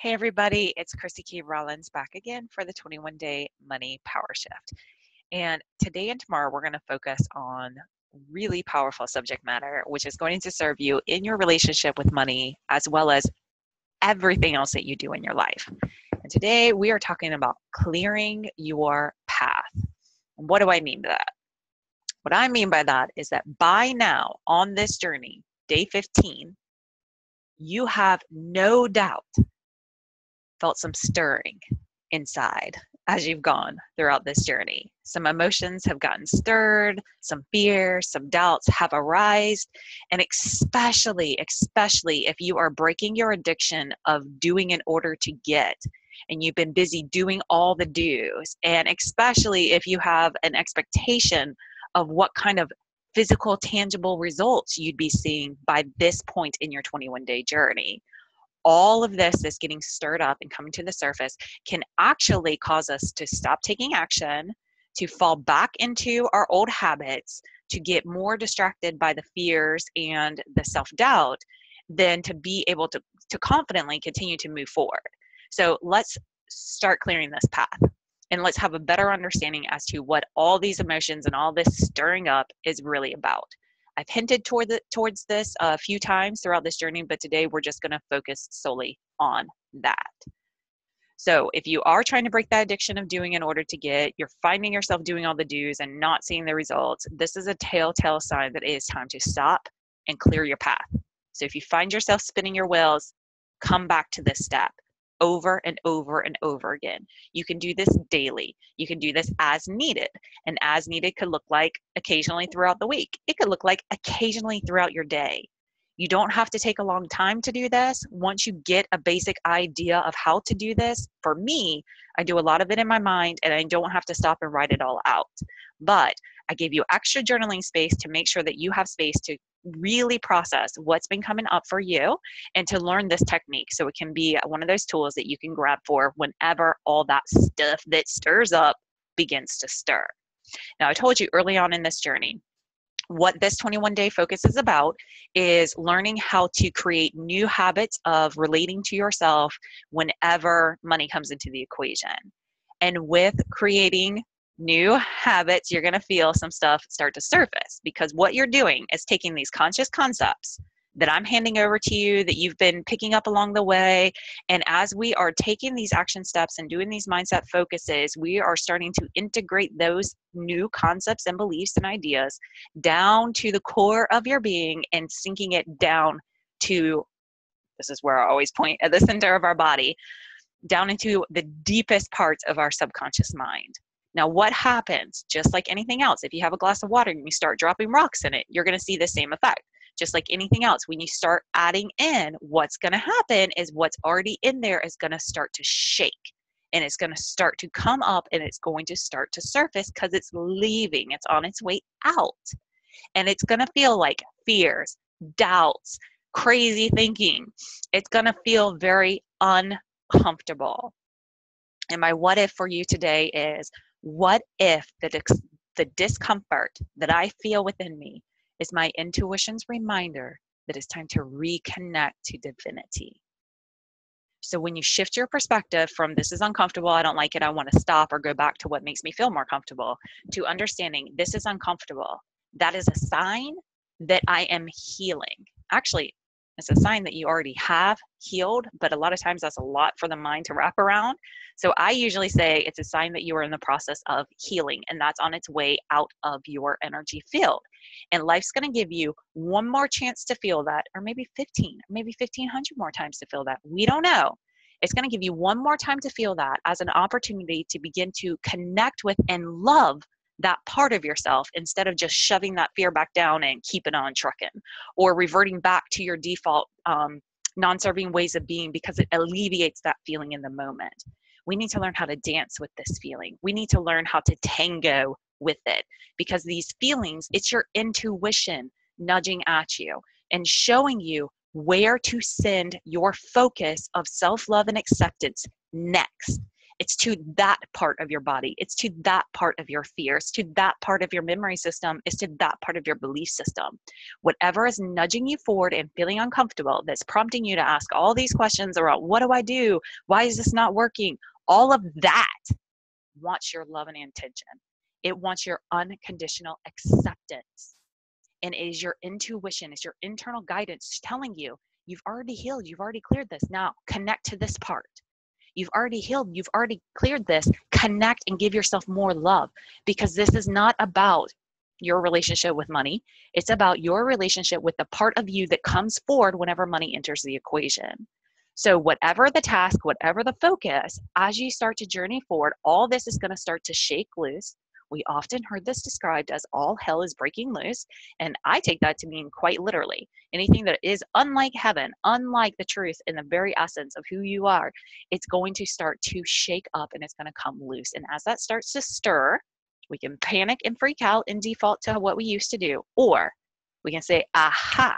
Hey everybody, it's Christy K. Rollins back again for the 21-day money power shift. And today and tomorrow we're going to focus on really powerful subject matter, which is going to serve you in your relationship with money as well as everything else that you do in your life. And today we are talking about clearing your path. What do I mean by that? What I mean by that is that by now on this journey, day 15, you have no doubt felt some stirring inside as you've gone throughout this journey. Some emotions have gotten stirred, some fears, some doubts have arisen, and especially if you are breaking your addiction of doing in order to get, and you've been busy doing all the do's, and especially if you have an expectation of what kind of physical, tangible results you'd be seeing by this point in your 21-day journey. All of this is getting stirred up and coming to the surface can actually cause us to stop taking action, to fall back into our old habits, to get more distracted by the fears and the self-doubt than to be able to confidently continue to move forward. So let's start clearing this path and let's have a better understanding as to what all these emotions and all this stirring up is really about. I've hinted towards this a few times throughout this journey, but today we're just going to focus solely on that. So if you are trying to break that addiction of doing in order to get, you're finding yourself doing all the do's and not seeing the results, this is a telltale sign that it is time to stop and clear your path. So if you find yourself spinning your wheels, come back to this step over and over and over again. You can do this daily. You can do this as needed. And as needed could look like occasionally throughout the week. It could look like occasionally throughout your day. You don't have to take a long time to do this. Once you get a basic idea of how to do this, for me, I do a lot of it in my mind and I don't have to stop and write it all out. But I gave you extra journaling space to make sure that you have space to really process what's been coming up for you and to learn this technique so it can be one of those tools that you can grab for whenever all that stuff that stirs up begins to stir. Now, I told you early on in this journey, what this 21-day focus is about is learning how to create new habits of relating to yourself whenever money comes into the equation. And with creating new habits, you're going to feel some stuff start to surface because what you're doing is taking these conscious concepts that I'm handing over to you that you've been picking up along the way. And as we are taking these action steps and doing these mindset focuses, we are starting to integrate those new concepts and beliefs and ideas down to the core of your being and sinking it down to, this is where I always point, at the center of our body, down into the deepest parts of our subconscious mind. Now, what happens, just like anything else, if you have a glass of water and you start dropping rocks in it, you're going to see the same effect. Just like anything else, when you start adding in, what's going to happen is what's already in there is going to start to shake. And it's going to start to come up and it's going to start to surface because it's leaving. It's on its way out. And it's going to feel like fears, doubts, crazy thinking. It's going to feel very uncomfortable. And my what if for you today is, what if the discomfort that I feel within me is my intuition's reminder that it's time to reconnect to divinity? So when you shift your perspective from this is uncomfortable, I don't like it, I want to stop or go back to what makes me feel more comfortable, to understanding this is uncomfortable, that is a sign that I am healing. Actually, it's a sign that you already have healed, but a lot of times that's a lot for the mind to wrap around. So I usually say it's a sign that you are in the process of healing, and that's on its way out of your energy field. And life's going to give you one more chance to feel that, or maybe 15, maybe 1,500 more times to feel that. We don't know. It's going to give you one more time to feel that as an opportunity to begin to connect with and love that part of yourself instead of just shoving that fear back down and keeping on trucking or reverting back to your default non-serving ways of being because it alleviates that feeling in the moment. We need to learn how to dance with this feeling. We need to learn how to tango with it because these feelings, it's your intuition nudging at you and showing you where to send your focus of self-love and acceptance next. It's to that part of your body. It's to that part of your fears, to that part of your memory system. It's to that part of your belief system. Whatever is nudging you forward and feeling uncomfortable, that's prompting you to ask all these questions about what do I do? Why is this not working? All of that wants your love and attention. It wants your unconditional acceptance. And it is your intuition, it's your internal guidance telling you, you've already healed, you've already cleared this. Now connect to this part. You've already healed, you've already cleared this. Connect and give yourself more love, because this is not about your relationship with money. It's about your relationship with the part of you that comes forward whenever money enters the equation. So whatever the task, whatever the focus, as you start to journey forward, all this is going to start to shake loose. We often heard this described as all hell is breaking loose. And I take that to mean quite literally. Anything that is unlike heaven, unlike the truth in the very essence of who you are, it's going to start to shake up and it's going to come loose. And as that starts to stir, we can panic and freak out and default to what we used to do. Or we can say, aha,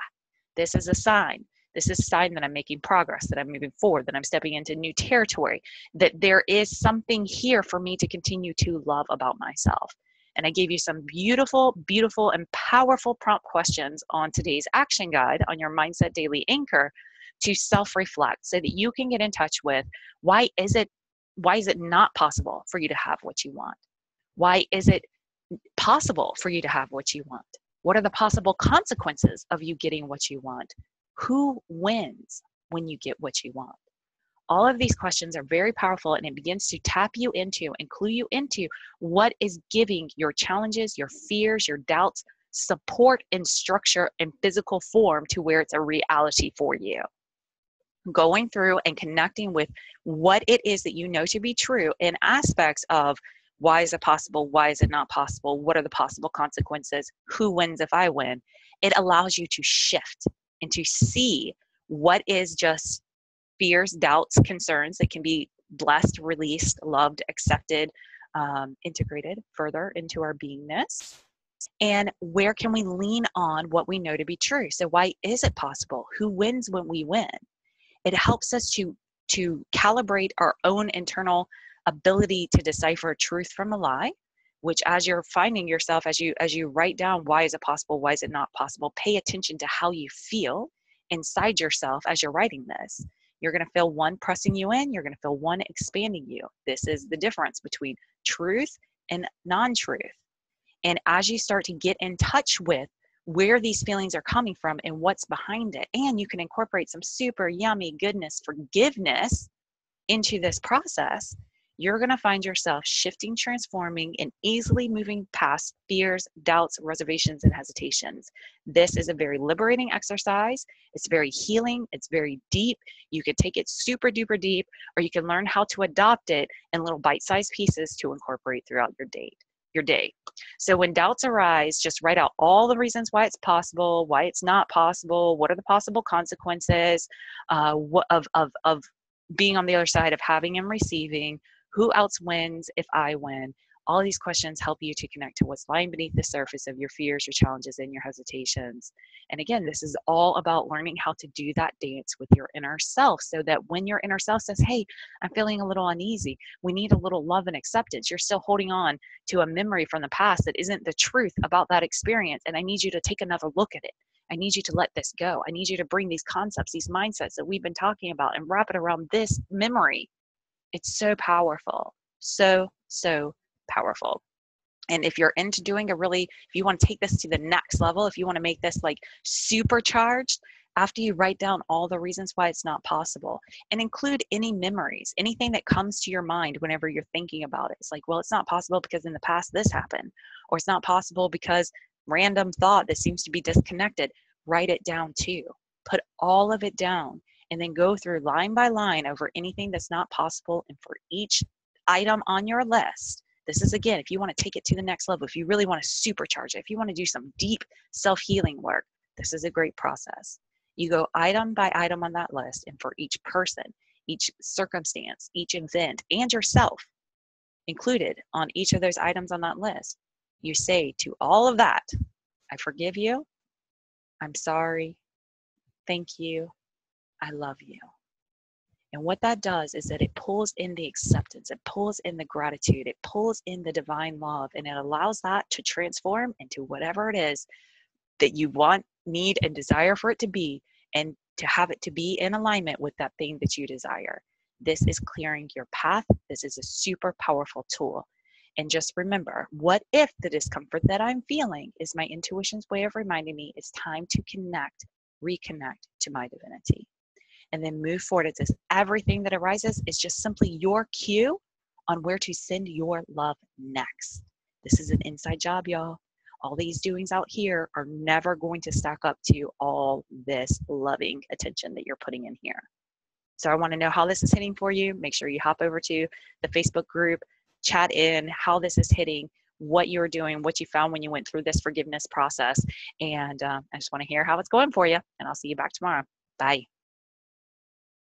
this is a sign. This is a sign that I'm making progress, that I'm moving forward, that I'm stepping into new territory, that there is something here for me to continue to love about myself. And I gave you some beautiful, beautiful, and powerful prompt questions on today's action guide on your Mindset Daily Anchor to self-reflect so that you can get in touch with why is it not possible for you to have what you want? Why is it possible for you to have what you want? What are the possible consequences of you getting what you want? Who wins when you get what you want? All of these questions are very powerful, and it begins to tap you into and clue you into what is giving your challenges, your fears, your doubts, support and structure and physical form to where it's a reality for you. Going through and connecting with what it is that you know to be true in aspects of why is it possible? Why is it not possible? What are the possible consequences? Who wins if I win? It allows you to shift and to see what is just fears, doubts, concerns that can be blessed, released, loved, accepted, integrated further into our beingness. And where can we lean on what we know to be true? So why is it possible? Who wins when we win? It helps us to calibrate our own internal ability to decipher truth from a lie, which as you're finding yourself, as you write down why is it possible, why is it not possible, pay attention to how you feel inside yourself as you're writing this. You're going to feel one pressing you in, you're going to feel one expanding you. This is the difference between truth and non-truth. And as you start to get in touch with where these feelings are coming from and what's behind it, and you can incorporate some super yummy goodness, forgiveness into this process, you're going to find yourself shifting, transforming, and easily moving past fears, doubts, reservations, and hesitations. This is a very liberating exercise. It's very healing. It's very deep. You could take it super duper deep, or you can learn how to adopt it in little bite-sized pieces to incorporate throughout your day. So when doubts arise, just write out all the reasons why it's possible, why it's not possible, what are the possible consequences of being on the other side of having and receiving, who else wins if I win. All these questions help you to connect to what's lying beneath the surface of your fears, your challenges, and your hesitations. And again, this is all about learning how to do that dance with your inner self, so that when your inner self says, hey, I'm feeling a little uneasy, we need a little love and acceptance. You're still holding on to a memory from the past that isn't the truth about that experience. And I need you to take another look at it. I need you to let this go. I need you to bring these concepts, these mindsets that we've been talking about, and wrap it around this memory. It's so powerful. So powerful. And if you're into doing if you want to take this to the next level, if you want to make this like supercharged, after you write down all the reasons why it's not possible, and include any memories, anything that comes to your mind whenever you're thinking about it. It's like, well, it's not possible because in the past this happened, or it's not possible because random thought that seems to be disconnected. Write it down too. Put all of it down, and then go through line by line over anything that's not possible. And for each item on your list, this is, again, if you want to take it to the next level, if you really want to supercharge it, if you want to do some deep self-healing work, this is a great process. You go item by item on that list, and for each person, each circumstance, each event, and yourself included on each of those items on that list, you say to all of that, I forgive you, I'm sorry, thank you, I love you. And what that does is that it pulls in the acceptance, it pulls in the gratitude, it pulls in the divine love, and it allows that to transform into whatever it is that you want, need, and desire for it to be, and to have it to be in alignment with that thing that you desire. This is clearing your path. This is a super powerful tool. And just remember, what if the discomfort that I'm feeling is my intuition's way of reminding me it's time to connect, reconnect to my divinity, and then move forward. It's as everything that arises is just simply your cue on where to send your love next. This is an inside job, y'all. All these doings out here are never going to stack up to all this loving attention that you're putting in here. So I want to know how this is hitting for you. Make sure you hop over to the Facebook group, chat in how this is hitting, what you're doing, what you found when you went through this forgiveness process. And I just want to hear how it's going for you. And I'll see you back tomorrow. Bye.